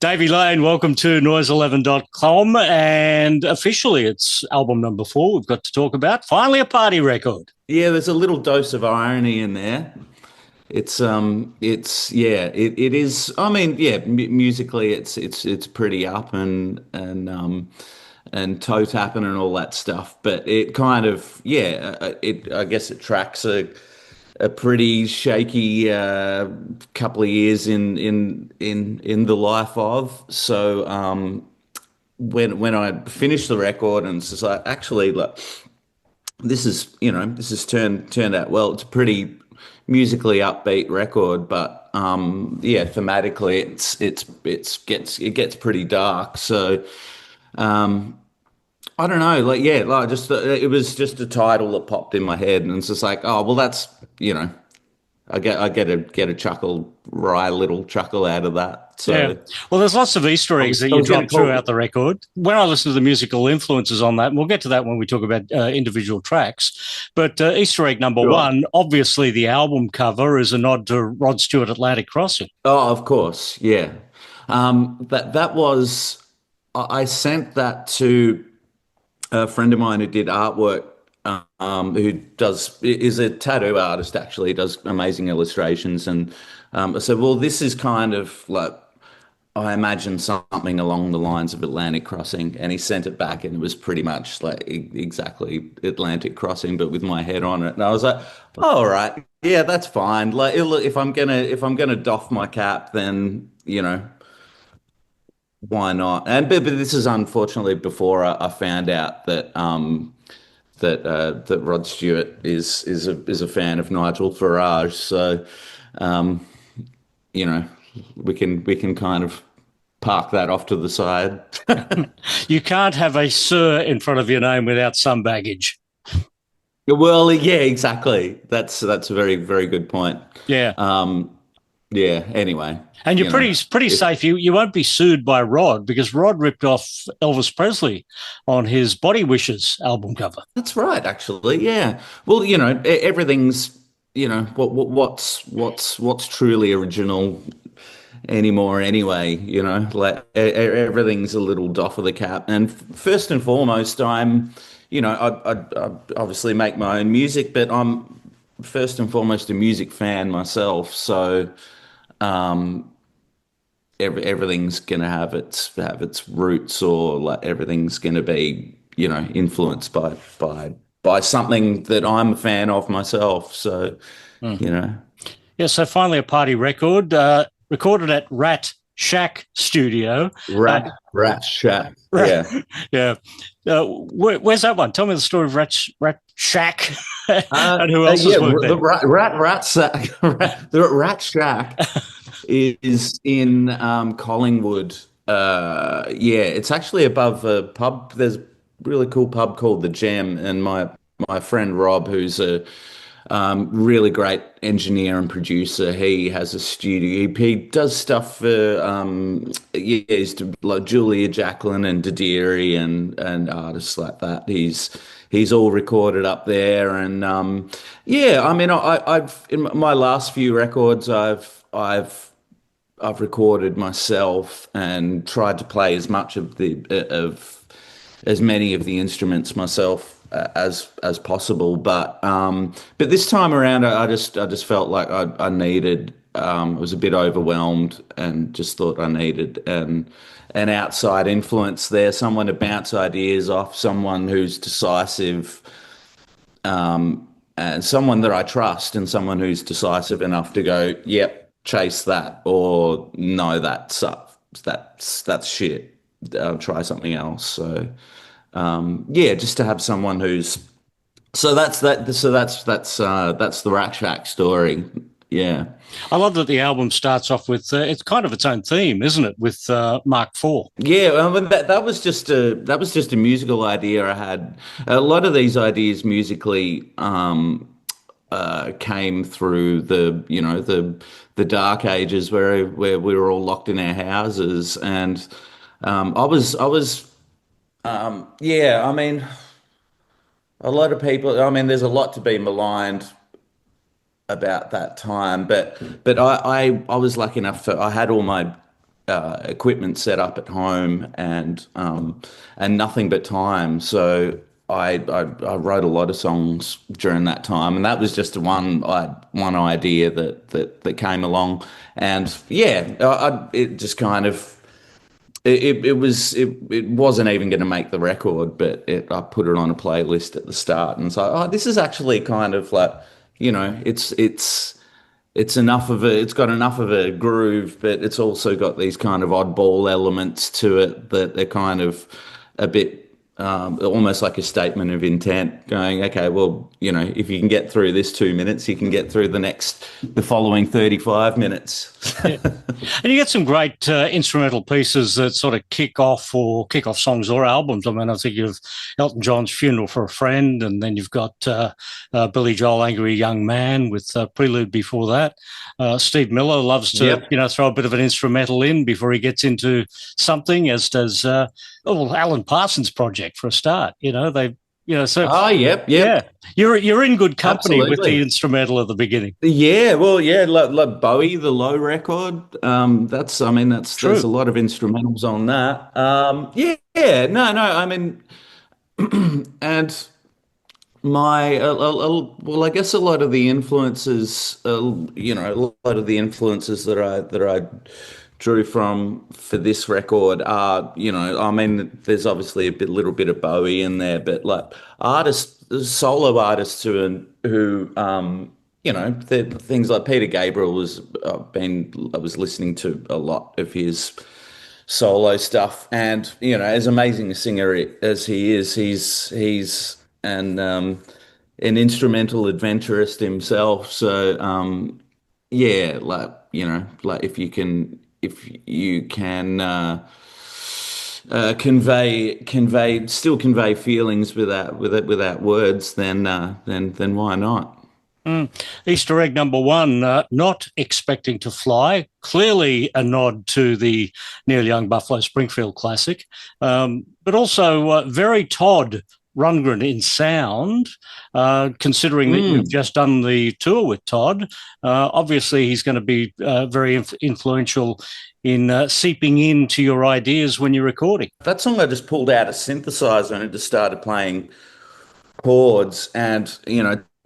Davey Lane, welcome to noise11.com, and officially it's album number 4 we've got to talk about. Finally a party record. Yeah, there's a little dose of irony in there. It is. I mean, yeah, musically, it's pretty up and toe tapping and all that stuff. But it kind of, I guess it tracks a pretty shaky couple of years in the life of. So when I finished the record and it's just like, actually, look, this is turned out well. It's a pretty musically upbeat record, but thematically it gets pretty dark. So I don't know, just it was just a title that popped in my head, and it's just like, oh well, that's I get a chuckle, wry little chuckle out of that. So yeah. Well, there's lots of Easter eggs that you drop throughout the record. When I listen to the musical influences on that, and we'll get to that when we talk about individual tracks, but Easter egg number 1, obviously the album cover is a nod to Rod Stewart Atlantic Crossing. Oh, of course, yeah. That was, I sent that to a friend of mine who did artwork, who is a tattoo artist, actually, does amazing illustrations. And I said, well, this is kind of like, I imagine something along the lines of Atlantic Crossing. And he sent it back, and it was pretty much like exactly Atlantic Crossing, but with my head on it. And I was like, oh, all right, yeah, that's fine. Like, if I'm gonna doff my cap, then why not? And but this is unfortunately before I found out that that Rod Stewart is a fan of Nigel Farage. So we can kind of park that off to the side. You can't have a sir in front of your name without some baggage. Well, yeah, exactly. That's a very, very good point. Yeah. Anyway. And you're pretty safe. You won't be sued by Rod, because Rod ripped off Elvis Presley on his Body Wishes album cover. That's right, actually. Yeah. Well, everything's, what's truly original anymore anyway, like everything's a little doff of the cap. And first and foremost, I obviously make my own music, but I'm first and foremost a music fan myself. So everything's gonna have its roots, or like everything's gonna be influenced by something that I'm a fan of myself. So yeah. So finally, a party record recorded at Rat Shack Studio. Rat Shack. Yeah. Yeah. Where's that one? Tell me the story of Rat Shack and who else has worked there. The Rat Shack is in Collingwood. It's actually above a pub. There's a really cool pub called The Gem, and my friend Rob, who's a really great engineer and producer, he has a studio. He does stuff for he's like Julia Jacqueline and Dadiri and artists like that. He's all recorded up there, and I mean, I've in my last few records, I've recorded myself and tried to play as much of as many of the instruments myself as possible, but this time around, I just felt like I needed. I was a bit overwhelmed, and just thought I needed an outside influence there, someone to bounce ideas off, someone who's decisive, and someone that I trust, and someone who's decisive enough to go, yep, chase that, or no, that's shit. I'll try something else. So. Just to have someone who's that's the Rat Shack story. Yeah, I love that the album starts off with it's kind of its own theme, isn't it? With Mark IV. Yeah, I mean, that was just a musical idea I had. A lot of these ideas musically came through the dark ages where we were all locked in our houses, and I was. I mean, a lot of people. I mean, there's a lot to be maligned about that time, but I was lucky enough to I had all my equipment set up at home and nothing but time. So I wrote a lot of songs during that time, and that was just one idea that came along, and yeah, it just kind of. It wasn't even going to make the record, but I put it on a playlist at the start, and so this is actually kind of like, it's enough of it's got enough of a groove, but it's also got these kind of oddball elements to it that they're kind of a bit almost like a statement of intent, going, okay, well, if you can get through this 2 minutes, you can get through the following 35 minutes. Yeah. And you get some great instrumental pieces that sort of kick off songs or albums. I mean, I think you've Elton John's Funeral for a Friend, and then you've got Billy Joel, Angry Young Man, with Prelude before that. Steve Miller loves to, throw a bit of an instrumental in before he gets into something, as does Alan Parsons' Project for a start. Yep. Yeah, you're in good company. Absolutely. With the instrumental at the beginning. Yeah, well, yeah, like Bowie, the Low record. There's a lot of instrumentals on that. No, I mean, and well, I guess a lot of the influences, a lot of the influences that I drew from for this record are, there's obviously little bit of Bowie in there, but like solo artists who things like Peter Gabriel I was listening to a lot of his solo stuff, and as amazing a singer as he is, he's an instrumental adventurist himself. So yeah, like if you can convey feelings without words, then why not? Easter egg number one, Not Expecting to Fly, clearly a nod to the Neil Young Buffalo Springfield classic, but also very Todd Rundgren in sound, considering that you've just done the tour with Todd. Obviously, he's going to be very influential in seeping into your ideas when you're recording. That song, I just pulled out a synthesizer and just started playing chords, and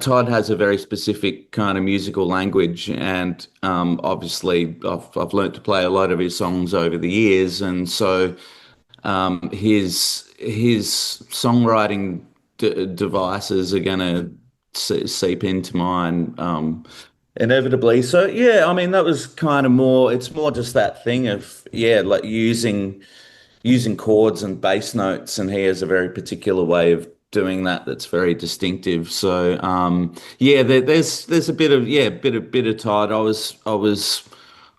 Todd has a very specific kind of musical language, and obviously I've learnt to play a lot of his songs over the years, and so his songwriting devices are going to seep into mine inevitably. So yeah, I mean, that was kind of more. It's more just that thing of like using chords and bass notes, and he has a very particular way of doing that that's very distinctive. So there's a bit of Todd. I was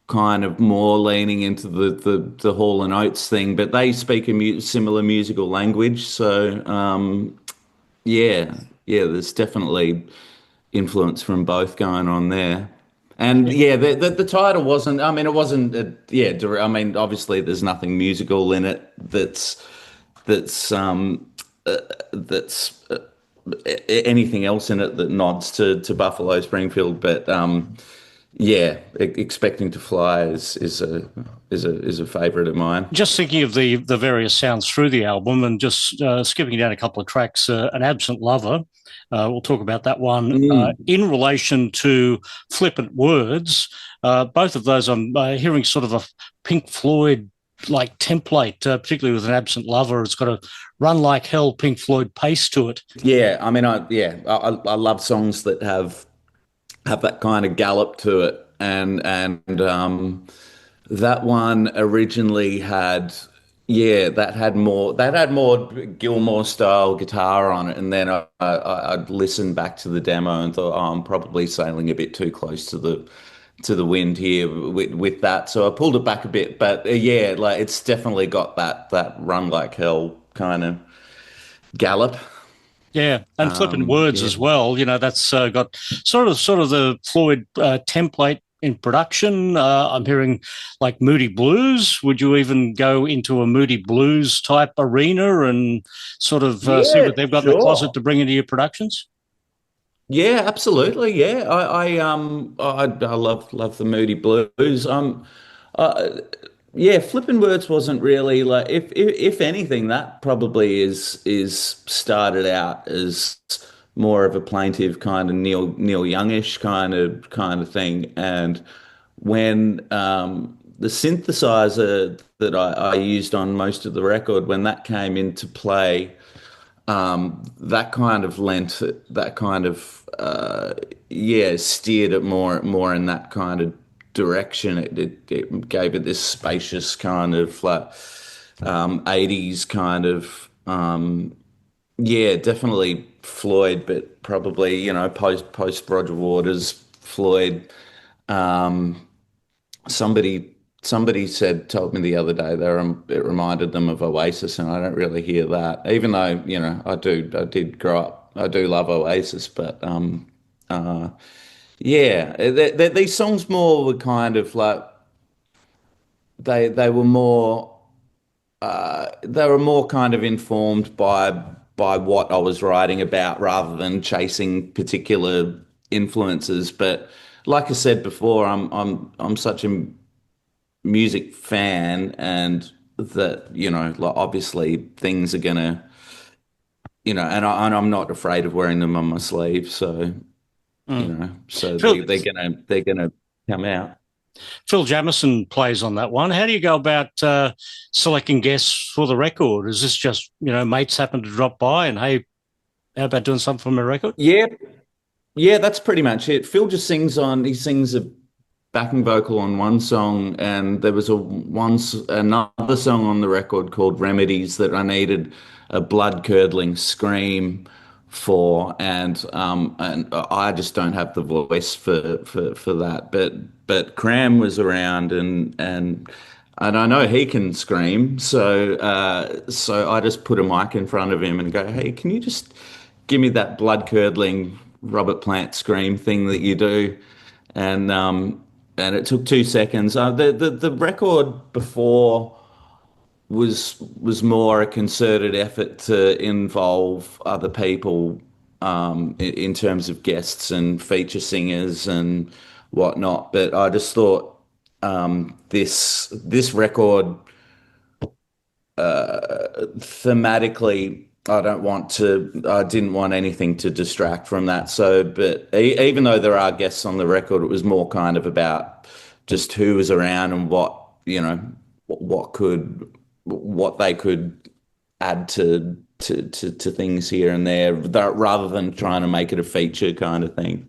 kind of more leaning into the Hall and Oates thing, but they speak a similar musical language. So there's definitely influence from both going on there. And the title wasn't. I mean, it wasn't. I mean, obviously, there's nothing musical in it. That's anything else in it that nods to Buffalo Springfield. But Expecting to Fly is a favourite of mine. Just thinking of the various sounds through the album, and just skipping down a couple of tracks, An Absent Lover. We'll talk about that one. In relation to Flippant Words, both of those I'm hearing sort of a Pink Floyd like template, particularly with An Absent Lover. It's got a Run Like Hell Pink Floyd pace to it. Yeah, I mean, I love songs that have that kind of gallop to it, and that one originally had more Gilmour style guitar on it, and then I'd listened back to the demo and thought, I'm probably sailing a bit too close to the wind here with that, so I pulled it back a bit. But like it's definitely got that Run Like Hell kind of gallop. Yeah, and Flippant Words as well. That's got sort of the Floyd template in production? I'm hearing like Moody Blues. Would you even go into a Moody Blues type arena and sort of see Yeah, what they've got in the closet sure. to bring into your productions? Yeah, absolutely. Yeah, I love the Moody Blues. Uh, yeah, Flippin' Words wasn't really like if anything, that probably is started out as more of a plaintive kind of Neil Youngish kind of thing. And when the synthesizer that I used on most of the record, when that came into play, that kind of lent that kind of yeah, steered it more in that kind of direction. It gave it this spacious kind of like 80s kind of yeah, definitely Floyd, but probably, post Roger Waters, Floyd. Um, somebody told me the other day it reminded them of Oasis, and I don't really hear that. Even though, I did grow up, I do love Oasis, but yeah, these songs more were kind of like they were more they were more kind of informed by what I was writing about rather than chasing particular influences. But like I said before, I'm such a music fan, and that, like, obviously things are gonna, and I'm not afraid of wearing them on my sleeve. So, Mm. so Phil, they're gonna come out. Phil Jamieson plays on that one. How do you go about selecting guests for the record? Is this just, mates happen to drop by and, hey, how about doing something for my record? Yeah, yeah, that's pretty much it. Phil just he sings a backing vocal on one song, and there was another song on the record called Remedies that I needed a blood curdling scream for, and I just don't have the voice for that. But Cram was around, and I know he can scream, so I just put a mic in front of him and go, hey, can you just give me that blood curdling Robert Plant scream thing that you do? And it took 2 seconds. The record before was more a concerted effort to involve other people, in terms of guests and feature singers and whatnot. But I just thought, this record, thematically, I didn't want anything to distract from that. So, but even though there are guests on the record, it was more kind of about just who was around and what they could add to things here and there, rather than trying to make it a feature kind of thing.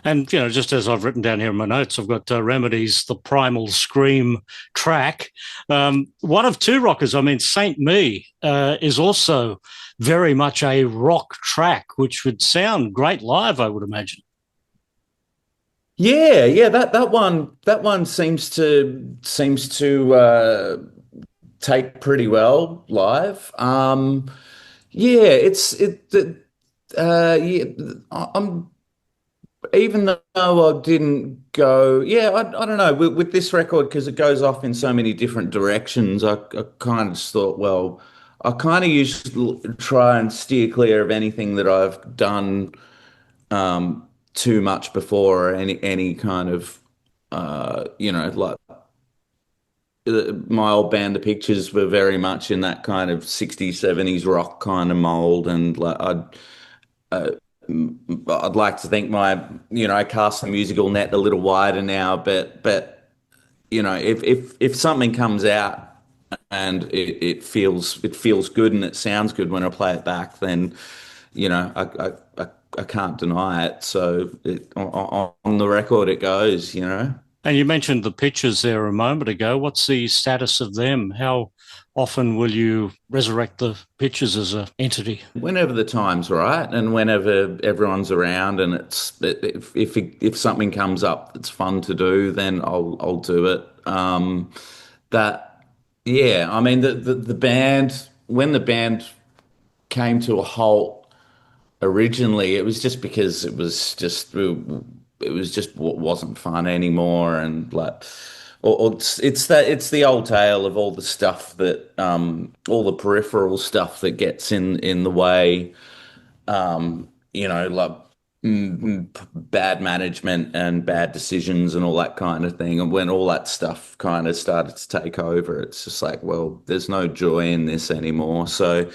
And, just as I've written down here in my notes, I've got Remedies, the Primal Scream track. One of two rockers, I mean, Saint Me is also very much a rock track, which would sound great live, I would imagine. Yeah, yeah, that one seems to take pretty well live. Yeah, yeah, I'm even though I didn't go, yeah, I don't know, with this record, because it goes off in so many different directions. I kind of just thought, well, I kind of usually try and steer clear of anything that I've done too much before, or any kind of like, my old band, The Pictures, were very much in that kind of 60s, 70s rock kind of mold, and like I'd like to think I cast the musical net a little wider now, but if something comes out and it feels good and it sounds good when I play it back, then I can't deny it. So on the record it goes. And you mentioned the pictures there a moment ago. What's the status of them? How often will you resurrect the pictures as an entity? Whenever the time's right, and whenever everyone's around, and if something comes up that's fun to do, then I'll do it. That Yeah, I mean, the band, when the band came to a halt originally, it was just because it was just it was just wasn't fun anymore, and like, or it's the old tale of all the stuff that all the peripheral stuff that gets in the way, like bad management and bad decisions and all that kind of thing. And when all that stuff kind of started to take over, it's just like, well, there's no joy in this anymore. So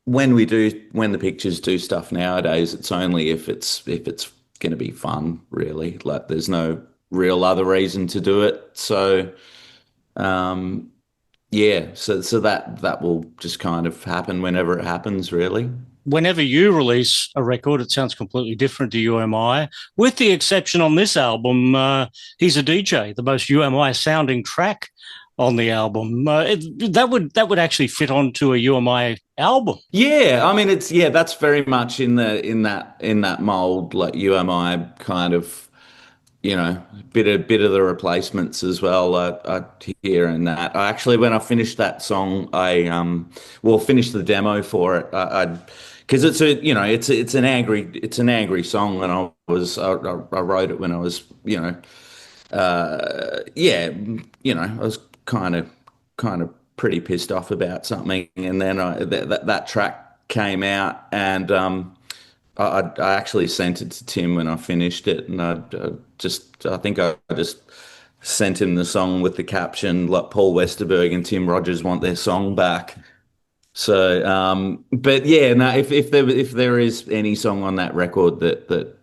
when the pictures do stuff nowadays, it's only if it's going to be fun, really. Like there's no real other reason to do it. So um, yeah, so that will just kind of happen whenever it happens, really. Whenever you release a record, it sounds completely different to UMI, with the exception on this album, He's a DJ, the most UMI sounding track on the album. That would actually fit onto a UMI album. Yeah, I mean that's very much in that mold, like UMI kind of, bit of the replacements as well. I hear in that. I actually, when I finished that song, I finished the demo for it. Because it's an angry song, and I wrote it when I was, yeah, I was kind of pretty pissed off about something, and then that track came out, and I actually sent it to Tim when I finished it, and I think I just sent him the song with the caption like Paul Westerberg and Tim Rogers want their song back. So, but yeah, no, if there is any song on that record that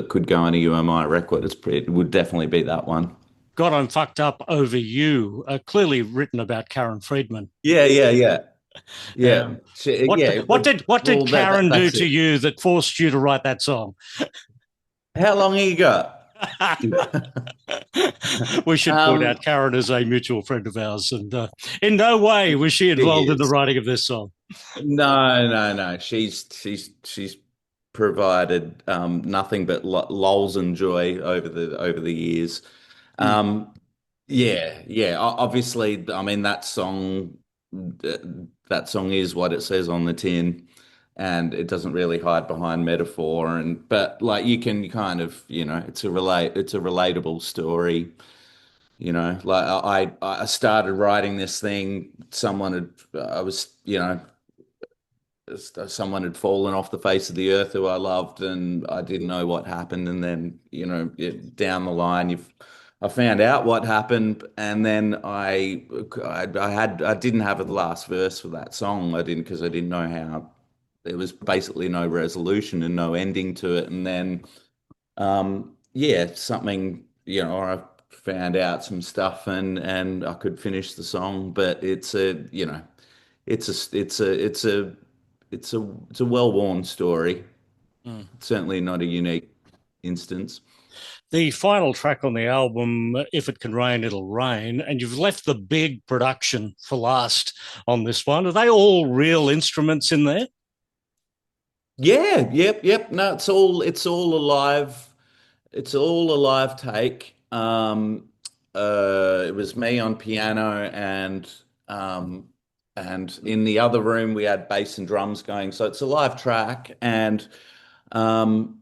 could go on a UMI record, it would definitely be that one. God, I'm fucked up over you. Clearly written about Karen Friedman. Yeah, yeah, yeah, yeah, Um, what yeah. what did Well, Karen do that's to it. you that forced you to write that song? How long have you got? We should point out Um, Karen is a mutual friend of ours, and in no way was she she involved in the is. writing of this song. No, no, no. She's provided nothing but lols and joy over the years. Mm. Um, yeah, yeah. Obviously, I mean uh, that song is what it says on the tin, and it doesn't really hide behind metaphor. And but like you can kind of, it's a relatable story. Like I started writing this thing. I was, someone had fallen off the face of the earth who I loved, and I didn't know what happened. And then, down the line, I found out what happened, and then I didn't have the last verse for that song. I didn't because I didn't know how. There was basically no resolution and no ending to it. And then, yeah, something, I found out some stuff, and I could finish the song. But it's a well-worn story. Mm. Certainly not a unique instance. The final track on the album, If It Can Rain, It'll Rain, and you've left the big production for last on this one. Are they all real instruments in there? Yeah, yep, yep. No, it's all alive. It's all a live take. It was me on piano, and in the other room we had bass and drums going. So it's a live track, and um,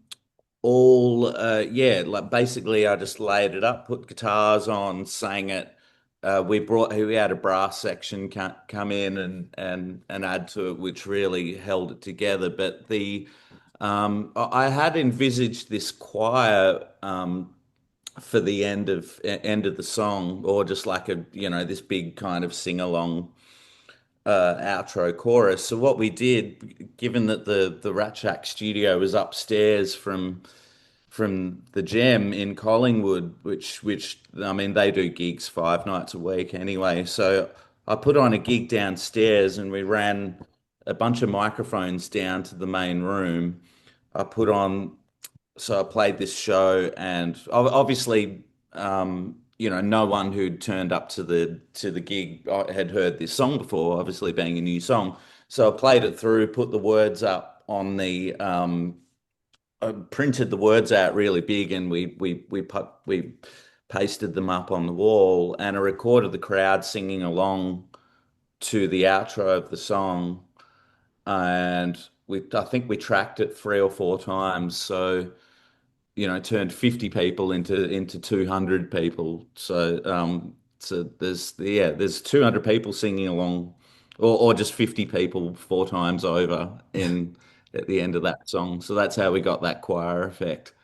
all yeah, like basically I just laid it up, put guitars on, sang it. We had a brass section come in and add to it, which really held it together. But I had envisaged this choir for the end of the song, or just like this big kind of sing along outro chorus. So what we did, given that the Rat Shack studio was upstairs from the Gem in Collingwood, which I mean they do gigs 5 nights a week anyway. So I put on a gig downstairs, and we ran a bunch of microphones down to the main room. I put on So I played this show, and obviously, no one who'd turned up to the gig had heard this song before, obviously being a new song. So I played it through, put the words up on the printed the words out really big, and we pasted them up on the wall, and I recorded the crowd singing along to the outro of the song, and I think we tracked it 3 or 4 times. So, turned 50 people into 200 people. So there's 200 people singing along, or just 50 people 4 times over in at the end of that song. So that's how we got that choir effect.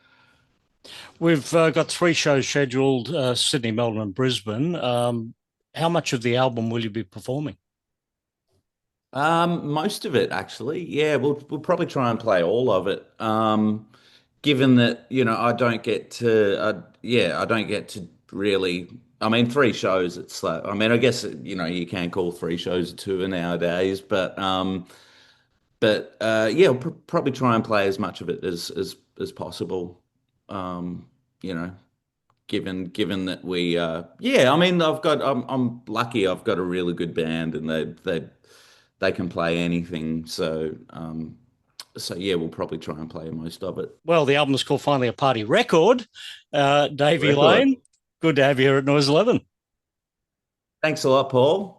We've got 3 shows scheduled: Sydney, Melbourne, and Brisbane. How much of the album will you be performing? Most of it actually. Yeah, we'll probably try and play all of it. Given that, I don't get to, yeah, I don't get to really. I mean, 3 shows. It's like, I mean, I guess you can call 3 shows a tour nowadays, but yeah, we'll probably try and play as much of it as possible. Um, you know, given that yeah, I mean, I'm lucky. I've got a really good band, and they can play anything. So yeah, we'll probably try and play most of it. Well, the album is called Finally a Party Record. Davey Record. Lane, good to have you here at Noise 11. Thanks a lot, Paul.